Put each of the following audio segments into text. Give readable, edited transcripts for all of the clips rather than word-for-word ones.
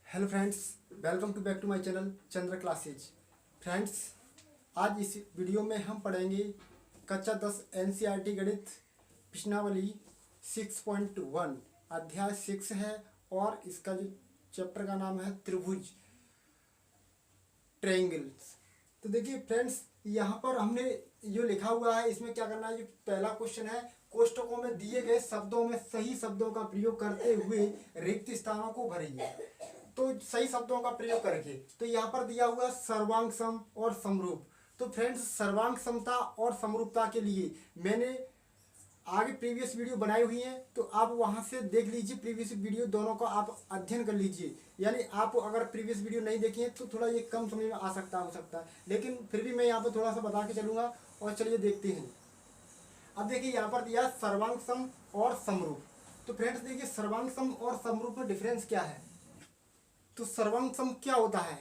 Hello friends, welcome to back to my channel Chandra classes. Friends, आज इस video में हम पढ़ेंगे कक्षा 10 एनसीईआरटी गणित प्रश्नावली 6.1 अध्याय 6 है और इसका जो चैप्टर का नाम है त्रिभुज ट्रायंगल्स। तो देखिए फ्रेंड्स, यहाँ पर हमने जो लिखा हुआ है इसमें क्या करना है। जो पहला क्वेश्चन है, कोष्टकों में दिए गए शब्दों में सही शब्दों का प्रयोग करते हुए रिक्त स्थानों को भरिए। तो सही शब्दों का प्रयोग करके तो यहाँ पर दिया हुआ सर्वांग सम और समरूप। तो फ्रेंड्स, सर्वांग समता और समरूपता के लिए मैंने आगे प्रीवियस वीडियो बनाई हुई है, तो आप वहां से देख लीजिए। प्रीवियस वीडियो दोनों का आप अध्ययन कर लीजिए। यानी आप अगर प्रीवियस वीडियो नहीं देखी है तो थोड़ा ये कम समझ में आ सकता हो सकता है, लेकिन फिर भी मैं यहाँ पर थोड़ा सा बता के चलूँगा। और चलिए देखते हैं। अब देखिए यहाँ पर दिया सर्वांग सम और समरूप। तो फ्रेंड्स देखिए, सर्वांग सम और समरूप में डिफरेंस क्या है। तो सर्वांग सम क्या होता है,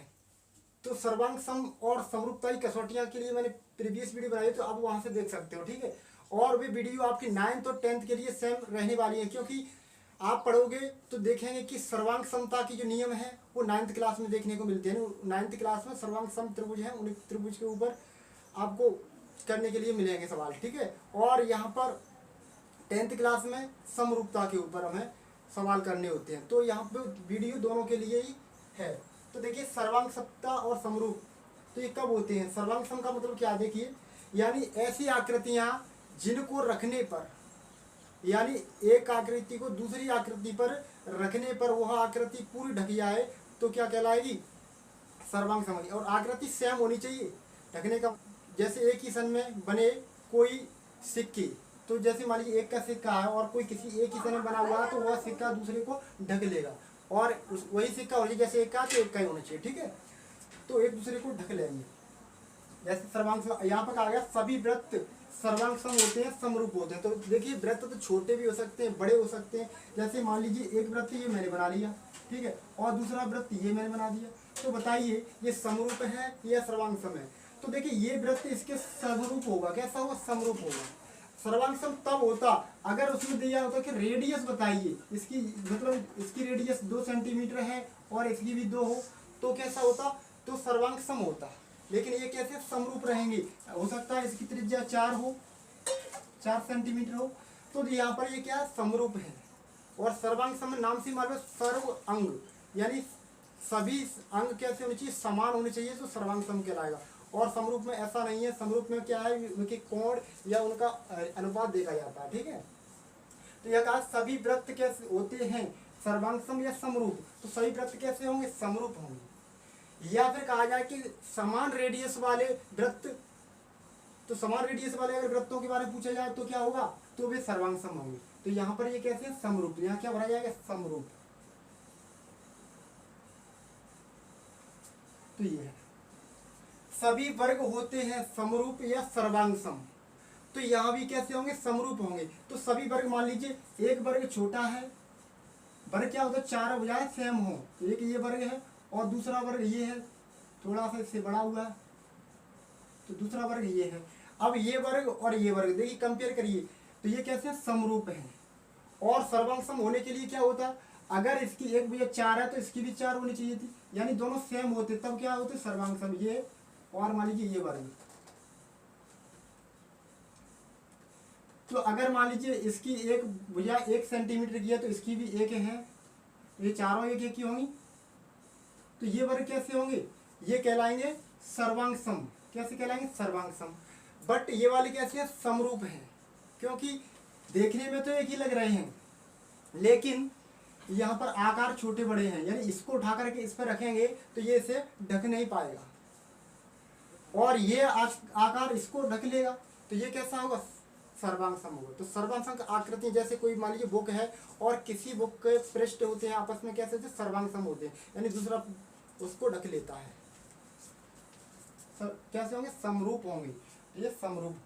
तो सर्वांग सम और समरूपता की कसौटियां के लिए मैंने प्रीवियस वीडियो बनाई, तो आप वहां से देख सकते हो, ठीक है। और भी वीडियो आपकी 9th और 10th के लिए सेम रहने वाली है, क्योंकि आप पढ़ोगे तो देखेंगे कि सर्वांग समता की जो नियम है वो 9th क्लास में देखने को मिलते हैं। 9th क्लास में सर्वांग सम त्रिभुज है, उन त्रिभुज के ऊपर आपको करने के लिए मिलेंगे सवाल, ठीक है। और यहाँ पर 10th क्लास में समरूपता के ऊपर हमें सवाल करने होते हैं। तो यहाँ पे वीडियो दोनों के लिए ही है। तो देखिए, सर्वांग समता और समरूप तो ये कब होते हैं। सर्वांग सम का मतलब क्या, देखिए, यानी ऐसी आकृतियां जिनको रखने पर, यानी एक आकृति को दूसरी आकृति पर रखने पर वह आकृति पूरी ढक जाए तो क्या कहलाएगी, सर्वांग सम। और आकृति सेम होनी चाहिए ढकने का। जैसे एक ही सन में बने कोई सिक्के, तो जैसे मान लीजिए एक का सिक्का है और कोई किसी एक ही सन में बना हुआ है, तो वह सिक्का दूसरे को ढक लेगा। और वही सिक्का हो जाए जैसे एक का, तो एक का ही होना चाहिए, ठीक है। तो एक दूसरे को ढक लेंगे। जैसे सर्वांग सम यहाँ पर कहा गया सभी वृत्त सर्वांग सम होते हैं, समरूप होते हैं। तो देखिए, वृत्त तो छोटे भी हो सकते हैं, बड़े हो सकते हैं। जैसे मान लीजिए एक वृत्त ये मैंने बना लिया, ठीक है, और दूसरा वृत्त ये मैंने बना दिया। तो बताइए ये समरूप है या सर्वांग सम है। तो देखिए, ये वृत्त इसके समरूप होगा। कैसा होगा, समरूप होगा। सर्वांग सम तब होता अगर उसमें दिया होता कि रेडियस बताइए इसकी, मतलब इसकी रेडियस 2 सेंटीमीटर है और इसकी भी 2 हो, तो कैसा होता, तो सर्वांग सम होता। लेकिन ये कैसे समरूप रहेंगे, हो सकता है इसकी त्रिज्या 4 हो, 4 सेंटीमीटर हो, तो यहाँ पर ये क्या समरूप है। और सर्वांग सम नाम से मालूम है सर्व अंग, यानी सभी अंग कैसे होने चाहिए, समान होने चाहिए, तो सर्वांग सम कहलाएगा। और समरूप में ऐसा नहीं है। समरूप में क्या है, उनके कोण या उनका अनुपात देखा जाता है, ठीक है। तो यह कहा सभी वृत्त कैसे होते हैं, सर्वांग सम या समरूप। तो सभी वृत्त कैसे होंगे, समरूप होंगे। या फिर कहा जाए कि समान रेडियस वाले वृत्त, तो समान रेडियस वाले अगर वृत्तों के बारे में पूछा जाए तो क्या होगा, तो वे सर्वांग सम होंगे। तो यहाँ पर ये कैसे है, समरूप। यहाँ क्या भरा जाएगा, समरूप। तो ये है सभी वर्ग होते हैं समरूप या सर्वांग सम। तो यहाँ भी कैसे होंगे, समरूप होंगे। तो सभी वर्ग, मान लीजिए एक वर्ग छोटा है, वर्ग क्या होता है, 4 भुजाएं सेम हो। एक ये वर्ग है और दूसरा वर्ग ये है, थोड़ा सा इससे बड़ा हुआ है, तो दूसरा वर्ग ये है। अब ये वर्ग और ये वर्ग देखिए, कंपेयर करिए, तो ये कैसे समरूप है। और सर्वांग सम होने के लिए क्या होता, अगर इसकी एक भुजा 4 है तो इसकी भी 4 होनी चाहिए थी, यानी दोनों सेम होते, तब क्या होते सर्वांग सम। ये और मान लीजिए ये वर्ग, तो अगर मान लीजिए इसकी एक भुजा 1 सेंटीमीटर की है तो इसकी भी 1 है, ये चारों 1 की होंगी। तो ये वर्ग कैसे होंगे, ये कहलाएंगे सर्वांग सम। कैसे कहलाएंगे, सर्वांग सम। बट ये वाले कैसे है, समरूप है, क्योंकि देखने में तो एक ही लग रहे हैं, लेकिन यहाँ पर आकार छोटे बड़े हैं, यानी इसको उठा करके इस पर रखेंगे तो ये इसे ढक नहीं पाएगा, और ये आकार इसको ढक लेगा, तो ये कैसा होगा, सर्वांग सम होगा। तो सर्वांग सम आकृति, जैसे कोई मान लीजिए बुक है और किसी बुक के पृष्ठ होते हैं आपस में, कैसे होते, सर्वांग सम होते हैं, यानी दूसरा उसको ढक लेता है। कैसे होंगे, समरूप होंगे। ये समरूप।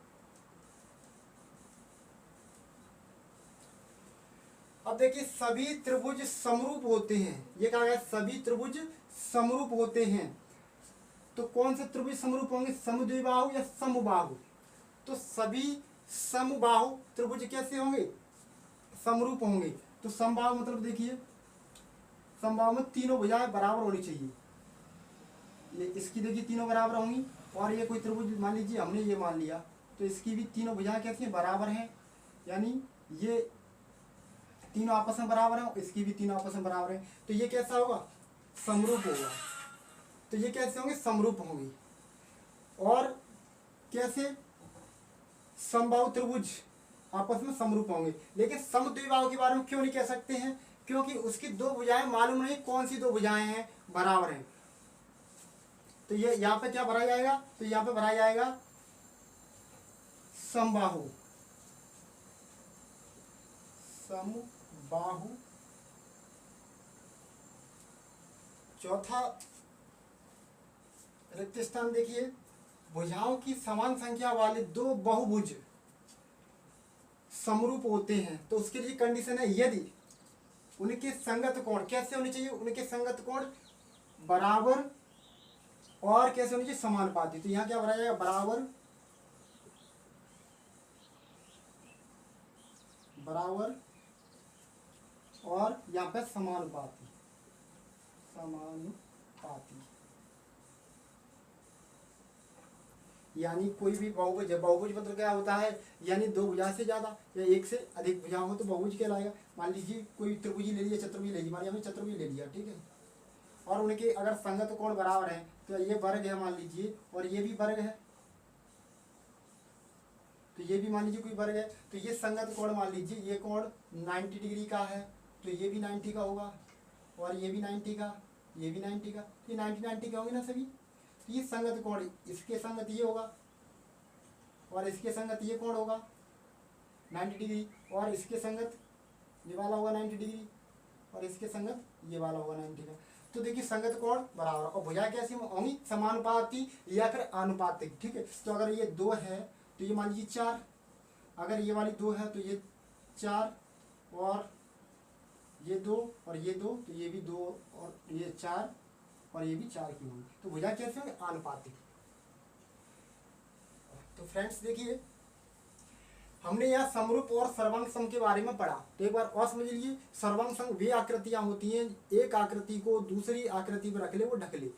अब देखिए, सभी त्रिभुज समरूप होते हैं। ये कहा गया सभी त्रिभुज समरूप होते हैं। तो कौन से त्रिभुज समरूप होंगे, समद्विबाहु या समबाहु। तो सभी समबाहु त्रिभुज कैसे होंगे, समरूप होंगे। तो समबाहु मतलब देखिए, समबाहु में तीनों भुजाएं बराबर होनी चाहिए। ये इसकी देखिए तीनों बराबर होंगी, और ये कोई त्रिभुज मान लीजिए, हमने ये मान लिया, तो इसकी भी तीनों भुजाएं कैसी हैं, बराबर हैं, यानी ये तीनों आपस में बराबर हैं, इसकी भी तीनों आपस में बराबर हैं। तो ये कैसा होगा, समरूप होगा। तो ये कैसे होंगे, समरूप होंगे। और कैसे, समबाहु त्रिभुज आपस में समरूप होंगे। लेकिन समद्विबाहु के बारे में क्यों नहीं कह सकते हैं, क्योंकि उसकी दो भुजाएं मालूम नहीं कौन सी दो भुजाएं हैं बराबर हैं। तो ये यहाँ पे क्या भरा जाएगा, तो यहाँ पे भरा जाएगा समबाहु, समबाहु। चौथा रिक्त स्थान देखिए, भुजाओं की समान संख्या वाले दो बहुभुज समरूप होते हैं, तो उसके लिए कंडीशन है यदि उनके संगत कोण कैसे होने चाहिए, उनके संगत कोण बराबर और कैसे होनी चाहिए, समानुपाती। तो यहाँ क्या भरा जाएगा, बराबर, बराबर और यहाँ पे समानुपाती, समानुपाती। यानी कोई भी बहुभुज है, बहुभुज मतलब क्या होता है, यानी दो भुजा से ज्यादा या एक से अधिक भुजा हो तो बहुभुज कहलाएगा। मान लीजिए कोई त्रिभुज ले लिया, चतुर्भुज ले लिया, मान लिया हमने चतुर्भुज ले लिया, ठीक है, और उनके अगर संगत कोण बराबर है, तो ये वर्ग है मान लीजिए, और ये भी वर्ग है, तो ये भी मान लीजिए कोई वर्ग है, तो ये संगत कोण मान लीजिए ये कोण 90 डिग्री का है, तो ये भी 90 का होगा, और ये भी 90 का, ये भी 90 का, तो ये 90 के होंगे ना सभी। तो ये संगत कोण, इसके संगत ये होगा, और इसके संगत ये कोण होगा 90 डिग्री, और इसके संगत ये वाला होगा 90 डिग्री, और इसके संगत ये वाला होगा 90 का। तो देखिए संगत कोण बराबर, और भुजा कैसी होंगी, समानुपाती या फिर आनुपातिक, ठीक है। तो अगर ये 2 है तो ये मान लीजिए 4, अगर ये वाली 2 है तो ये 4, और ये 2 और ये 2, तो ये भी 2 और ये 4 और ये भी 4 की होंगी। तो भुजा कैसे होंगे, आनुपातिक। तो फ्रेंड्स देखिए, हमने यहाँ समरूप और सर्वांग सम के बारे में पढ़ा, तो एक बार और समझ लीजिए। सर्वांग सम वे आकृतियां होती हैं, एक आकृति को दूसरी आकृति पर रख ले वो ढक ले।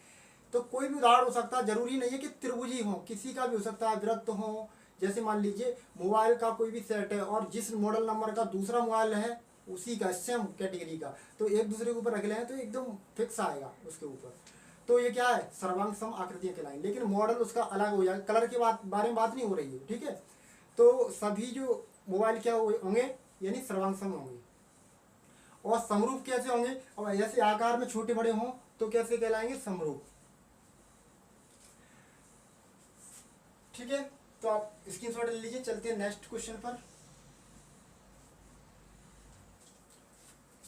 तो कोई भी उदाहरण हो सकता है, जरूरी नहीं है कि त्रिभुजी हो, किसी का भी हो सकता है, वृत्त हो। जैसे मान लीजिए मोबाइल का कोई भी सेट है, और जिस मॉडल नंबर का दूसरा मोबाइल है उसी का सेम कैटेगरी का, तो एक दूसरे के ऊपर रख ले तो एकदम फिक्स आएगा उसके ऊपर। तो ये क्या है, सर्वांग सम आकृतियां कहलाएंगी। लेकिन मॉडल उसका अलग हो जाएगा, कलर के बारे में बात नहीं हो रही है, ठीक है। तो सभी जो मोबाइल क्या होंगे, यानी सर्वांग सम होंगे। और समरूप कैसे होंगे, और जैसे आकार में छोटे बड़े हों तो कैसे कहलाएंगे, समरूप, ठीक है। तो आप स्क्रीनशॉट ले लीजिए। चलते हैं नेक्स्ट क्वेश्चन पर।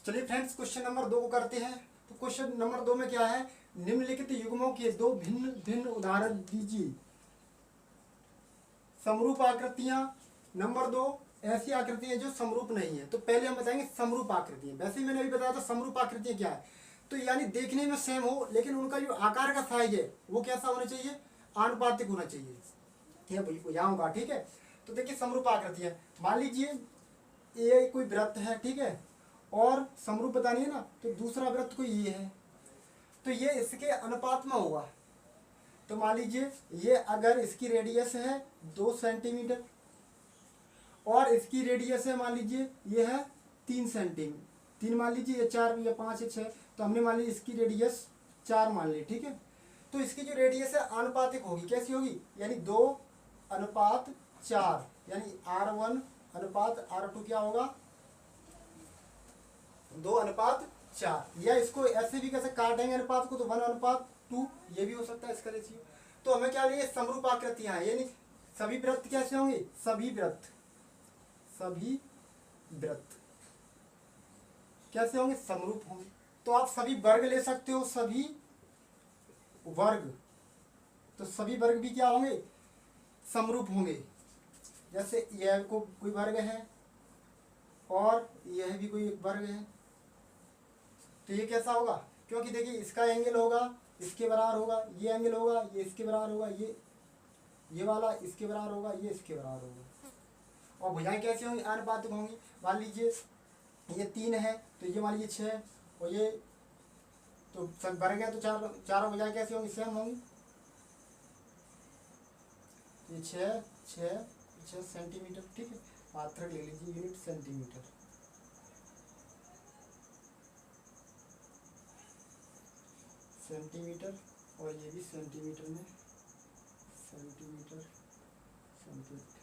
चलिए फ्रेंड्स, क्वेश्चन नंबर 2 को करते हैं। तो क्वेश्चन नंबर 2 में क्या है, निम्नलिखित युग्मों के दो भिन्न भिन्न उदाहरण दीजिए। समरूप आकृतियां। नंबर 2, ऐसी आकृतियां जो समरूप नहीं है। तो पहले हम बताएंगे समरूप आकृतियां। वैसे ही मैंने अभी बताया था समरूप आकृतियां क्या है, तो यानी देखने में सेम हो लेकिन उनका जो आकार का साइज है वो कैसा होना चाहिए, आनुपातिक होना चाहिए। ये जाऊंगा, ठीक है। तो देखिए समरूप आकृतियां, मान लीजिए ये कोई वृत्त है, ठीक है, और समरूप बतानी है ना, तो दूसरा वृत्त कोई ये है, तो ये इसके अनुपात में होगा। तो मान लीजिए ये अगर इसकी रेडियस है 2 सेंटीमीटर और इसकी रेडियस है मान लीजिए ये है 3 सेंटीमीटर, 3 मान लीजिए, ये 4 या 5 या 6, तो हमने मान लीजिए इसकी रेडियस 4 मान ली, ठीक है। तो इसकी जो रेडियस है आनुपातिक होगी, कैसी होगी, यानी 2:4, यानी R1 अनुपात R2 क्या होगा, 2:4। या इसको ऐसे भी कैसे काटेंगे अनुपात को, तो 1:2, ये भी हो सकता है इसका रेशियो। तो हमें क्या चाहिए, समरूप आकृतियां हैं, यानी सभी वृत्त कैसे होंगे, सभी वृत्त कैसे होंगे, समरूप होंगे। तो आप सभी वर्ग ले सकते हो, सभी वर्ग, तो सभी वर्ग भी क्या होंगे, समरूप होंगे। जैसे यह को कोई वर्ग है और यह भी कोई एक वर्ग है, तो ये कैसा होगा, क्योंकि देखिए इसका एंगल होगा इसके बराबर होगा, ये एंगल होगा ये इसके बराबर होगा, ये वाला इसके बराबर होगा, ये इसके बराबर होगा। और भुजाएं कैसे होंगी, आनुपातिक होंगी। मान लीजिए ये 3 है तो ये मान लीजिए 6, और ये तो सब भर गया तो चारों भुजाएं कैसी होंगी, सेम होंगी। ये 6 सेंटीमीटर, ठीक है। मात्रक ले लीजिए, यूनिट सेंटीमीटर। सेंटीमीटर और ये भी सेंटीमीटर में, सेंटीमीटर सेंटीमीटर।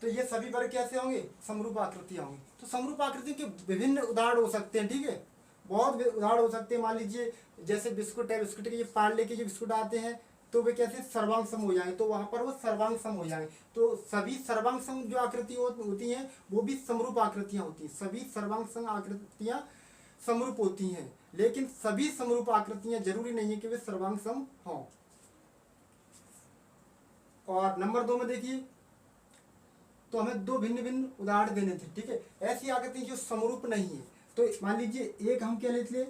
तो ये सभी वर्ग कैसे होंगे, समरूप आकृतियां होंगी। तो समरूप आकृति के विभिन्न उदाहरण हो सकते हैं, ठीक है, बहुत उदाहरण हो सकते हैं। मान लीजिए जैसे बिस्कुट है, बिस्कुट के ये पार्ले के जो बिस्कुट आते हैं तो वे कैसे सर्वांग सम हो जाएंगे, तो वहां पर वो सर्वांग सम हो जाएंगे। तो सभी सर्वांग सम जो आकृति होती हैं वो भी समरूप आकृतियां होती हैं। सभी सर्वांग सम आकृतियां समरूप होती हैं, लेकिन सभी समरूप आकृतियां जरूरी नहीं है कि वे सर्वांग सम हों। और नंबर 2 में देखिए, तो हमें दो भिन्न भिन्न उदाहरण देने थे, ठीक है। ऐसी आकृति जो समरूप नहीं है, तो मान लीजिए एक हम क्या लेते,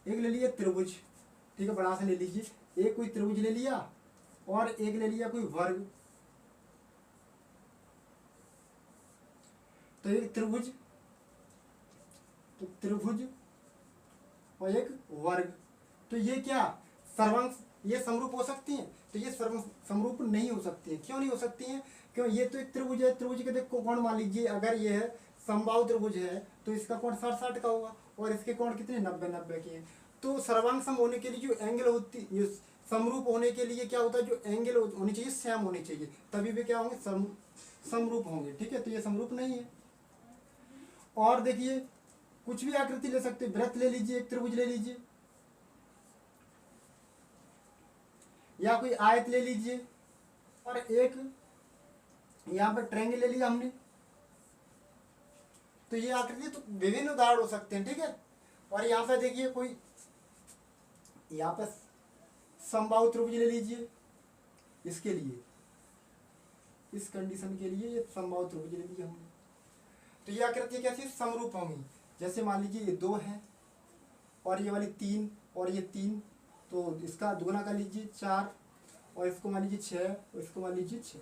एक ले लिया त्रिभुज, ठीक है, बड़ा सा ले लीजिए, एक कोई त्रिभुज ले लिया और एक ले लिया कोई वर्ग। तो एक त्रिभुज, तो त्रिभुज और एक वर्ग, तो ये क्या सर्वांग, ये समरूप हो सकती हैं? तो ये समरूप नहीं हो सकती हैं। क्यों नहीं हो सकती हैं? क्यों, ये तो एक त्रिभुज है, त्रिभुज के देखो कोण मान लीजिए, अगर ये है समबाहु त्रिभुज है तो इसका कोण 60-60 का होगा और इसके कोण कितने 90-90 के हैं। तो सर्वांग सम होने के लिए जो एंगल होती, समरूप होने के लिए क्या होता है, जो एंगल होनी चाहिए सेम होनी चाहिए, तभी भी क्या होंगे, समरूप होंगे, ठीक है। तो ये समरूप नहीं है। और देखिए कुछ भी आकृति ले सकते, वृत्त ले लीजिए, एक त्रिभुज ले लीजिए, या कोई आयत ले लीजिए, और एक यहाँ पर ट्रायंगल ले लिया हमने। तो ये आकृति तो विभिन्न उदाहरण हो सकते हैं, ठीक है। और यहाँ पर देखिए कोई, यहाँ पर समबाहु त्रिभुज ले लीजिए, इसके लिए, इस कंडीशन के लिए ये समबाहु त्रिभुज ले लिया हमने। तो ये आकृति कैसी समरूप होंगी। जैसे मान लीजिए ये 2 है और ये वाली 3 और ये 3, तो इसका दुगना कर लीजिए 4, और इसको मान लीजिए 6 और इसको मान लीजिए 6।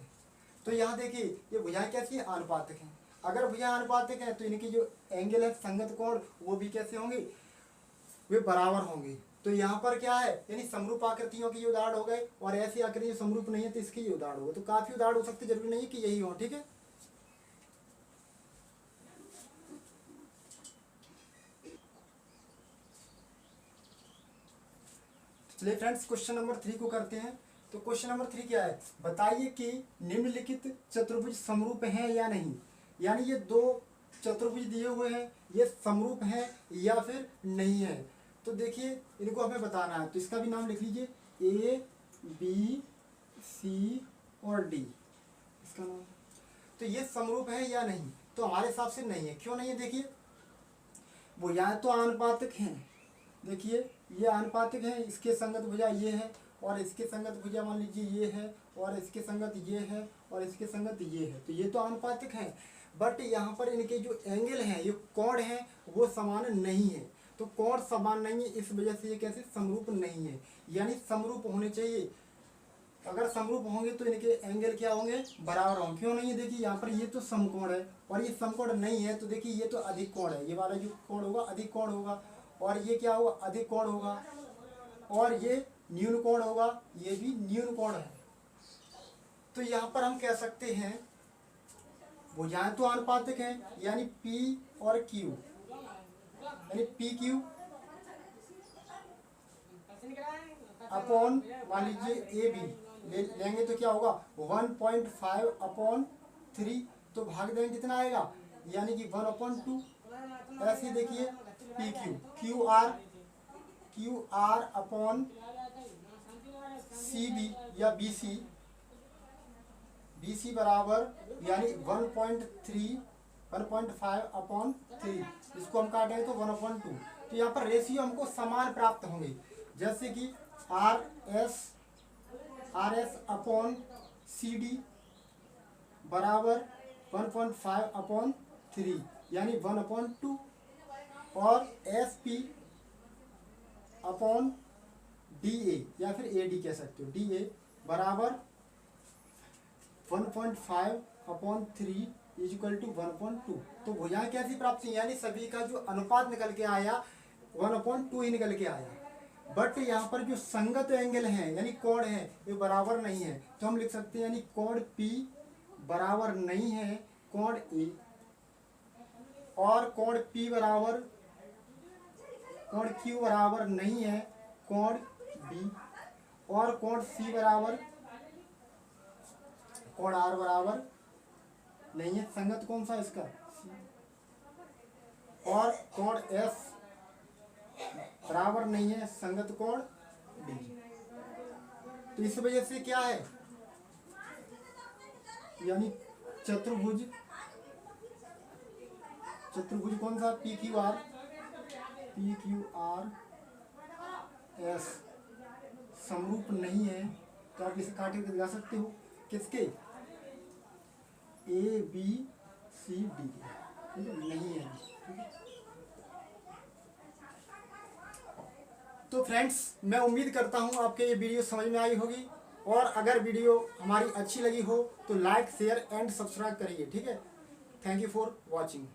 तो यहाँ देखिए ये भुजाएं कैसी हैं, आनुपातिक हैं। अगर भुजाएं आनुपातिक हैं तो इनकी जो एंगल है, संगत कोण, वो भी कैसे होंगे, वे बराबर होंगे। तो यहाँ पर क्या है, यानी समरूप आकृतियों के ये उदाहरण हो गए, और ऐसी आकृति समरूप नहीं है तो इसके ये उदाहरण हो। तो काफी उदाहरण हो सकते, जरूरी नहीं है कि यही हो, ठीक है। चलिए फ्रेंड्स, क्वेश्चन नंबर 3 को करते हैं। तो क्वेश्चन नंबर 3 क्या है, बताइए कि निम्नलिखित चतुर्भुज समरूप हैं या नहीं। यानी ये 2 चतुर्भुज दिए हुए हैं, ये समरूप हैं या फिर नहीं है। तो देखिए इनको हमें बताना है, तो इसका भी नाम लिख लीजिए, A B C और D, इसका नाम। तो ये समरूप है या नहीं, तो हमारे हिसाब से नहीं है। क्यों नहीं है, देखिए वो या तो आनुपातिक हैं, देखिए ये आनुपातिक है, इसके संगत भुजा ये है और इसके संगत भुजा मान लीजिए ये है, और इसके संगत ये है और इसके संगत ये है, तो ये तो आनुपातिक हैं। बट यहाँ पर इनके जो एंगल हैं, ये कोण हैं, वो समान नहीं है। तो कोण समान नहीं है, इस वजह से ये कैसे समरूप नहीं है। यानी समरूप होने चाहिए, अगर समरूप होंगे तो इनके एंगल क्या होंगे, बराबर होंगे। क्यों नहीं है, देखिए यहाँ पर ये तो समकोण है और ये समकोण नहीं है, तो देखिए ये तो अधिक कोण है, ये वाला जो कोण होगा अधिक कोण होगा, और ये क्या होगा, अधिक कोण होगा, और ये न्यून कोण होगा, ये भी न्यून कोण है। तो यहाँ पर हम कह सकते हैं भुजाएं तो आनुपातिक हैं, यानी P और Q, यानी PQ अपॉन मान लीजिए AB लेंगे तो क्या होगा 1.5/3, तो भाग देंगे कितना आएगा, यानी कि 1/2। ऐसे देखिए PQ QR अपॉन CB या BC बराबर यानी 1.5/3, इसको हम काटेंगे तो 1/2। तो यहाँ पर रेशियो हमको समान प्राप्त होंगे, जैसे कि RS अपॉन CD बराबर 1.5/3 यानी 1/2, और SP अपॉन DA या फिर AD कह सकते हो, DA बराबर 1.5/3 इक्वल टू 1/2। तो भुजाएं कैसी प्राप्त हुई, यानी सभी का जो अनुपात निकल के आया 1/2 ही निकल के आया। बट यहाँ पर जो संगत एंगल है यानी कोण है ये बराबर नहीं है, तो हम लिख सकते हैं यानी कोण P बराबर नहीं है कोण ए, और कोण P बराबर कोण Q बराबर नहीं है कोण B, और कोण C बराबर कोण R बराबर नहीं है, संगत कौन सा इसका C, और कोण S बराबर नहीं है संगत कोण D। तो इस वजह से क्या है यानी चतुर्भुज कौन सा पी क्यू आर एस समरूप नहीं है, तो आप इसे काट के दिखा सकते हो किसके ए बी सी डी के, नहीं है, ठीक है। तो फ्रेंड्स मैं उम्मीद करता हूँ आपके ये वीडियो समझ में आई होगी, और अगर वीडियो हमारी अच्छी लगी हो तो लाइक शेयर एंड सब्सक्राइब करिए, ठीक है। Thank you for watching.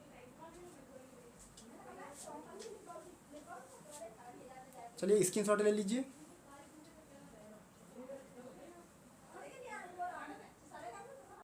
चलिए स्क्रीनशॉट ले लीजिए।